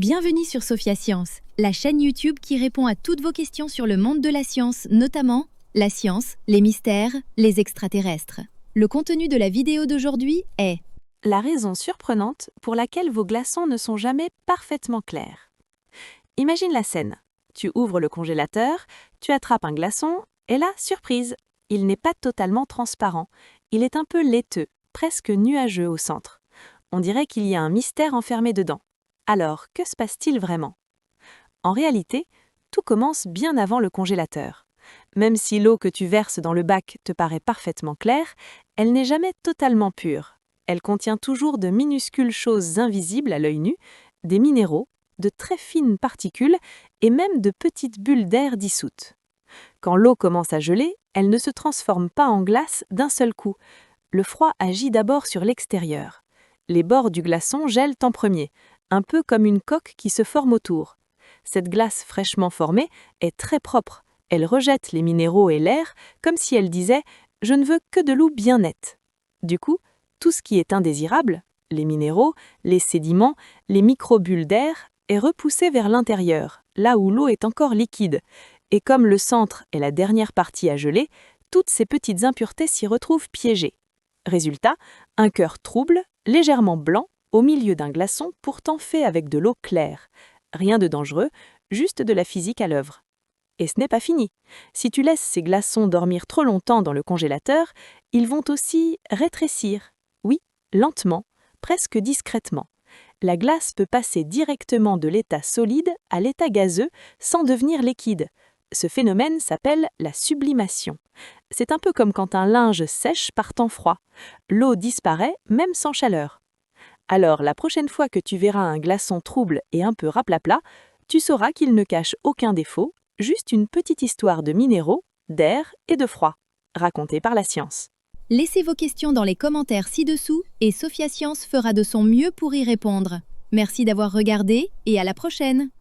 Bienvenue sur Sophia Science, la chaîne YouTube qui répond à toutes vos questions sur le monde de la science, notamment la science, les mystères, les extraterrestres. Le contenu de la vidéo d'aujourd'hui est la raison surprenante pour laquelle vos glaçons ne sont jamais parfaitement clairs. Imagine la scène. Tu ouvres le congélateur, tu attrapes un glaçon, et là, surprise, il n'est pas totalement transparent. Il est un peu laiteux, presque nuageux au centre. On dirait qu'il y a un mystère enfermé dedans. Alors, que se passe-t-il vraiment? En réalité, tout commence bien avant le congélateur. Même si l'eau que tu verses dans le bac te paraît parfaitement claire, elle n'est jamais totalement pure. Elle contient toujours de minuscules choses invisibles à l'œil nu, des minéraux, de très fines particules et même de petites bulles d'air dissoutes. Quand l'eau commence à geler, elle ne se transforme pas en glace d'un seul coup. Le froid agit d'abord sur l'extérieur. Les bords du glaçon gèlent en premier, un peu comme une coque qui se forme autour. Cette glace fraîchement formée est très propre. Elle rejette les minéraux et l'air comme si elle disait « Je ne veux que de l'eau bien nette ». Du coup, tout ce qui est indésirable, les minéraux, les sédiments, les microbules d'air, est repoussé vers l'intérieur, là où l'eau est encore liquide. Et comme le centre est la dernière partie à geler, toutes ces petites impuretés s'y retrouvent piégées. Résultat, un cœur trouble, légèrement blanc, au milieu d'un glaçon pourtant fait avec de l'eau claire. Rien de dangereux, juste de la physique à l'œuvre. Et ce n'est pas fini. Si tu laisses ces glaçons dormir trop longtemps dans le congélateur, ils vont aussi rétrécir. Oui, lentement, presque discrètement. La glace peut passer directement de l'état solide à l'état gazeux sans devenir liquide. Ce phénomène s'appelle la sublimation. C'est un peu comme quand un linge sèche par temps froid. L'eau disparaît même sans chaleur. Alors, la prochaine fois que tu verras un glaçon trouble et un peu raplapla, tu sauras qu'il ne cache aucun défaut, juste une petite histoire de minéraux, d'air et de froid, racontée par la science. Laissez vos questions dans les commentaires ci-dessous et Sophia Science fera de son mieux pour y répondre. Merci d'avoir regardé et à la prochaine!